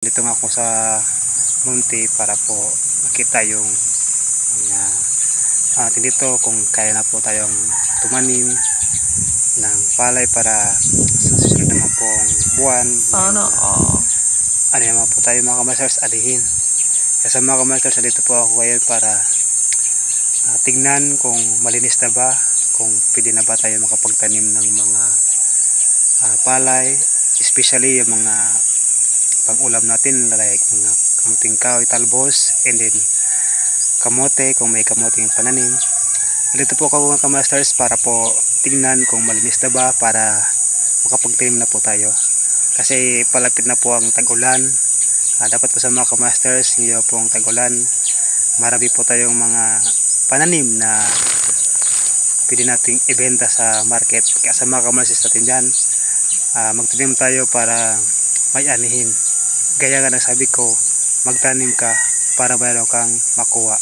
Dito nga ako sa Munti para po makita yung mga atin dito kung kaya na po tayong tumanim ng palay para sa susunod naman pong buwan Sana all. ano naman po tayo mga kamasters alihin. Kaya sa mga kamasters, dito po ako ngayon para tignan kung malinis na ba, kung pwede na ba tayo makapagtanim ng mga palay, especially yung mga pang-ulam natin like mga kamuting kahoy, talbos, and then kamote kung may kamote yung pananim. Dito po ako mga kamasters para po tingnan kung malinis na ba para makapagtanim na po tayo. Kasi palapit na po ang tag-ulan. Dapat po sa mga kamasters, ngayon po ang tag-ulan, marami po tayong mga pananim na pwede nating ibenta sa market. Kaya sa mga kamasters natin dyan, magtanim tayo para may anihin. Gaya nga ng sabi ko, magtanim ka para mayroon kang makuha.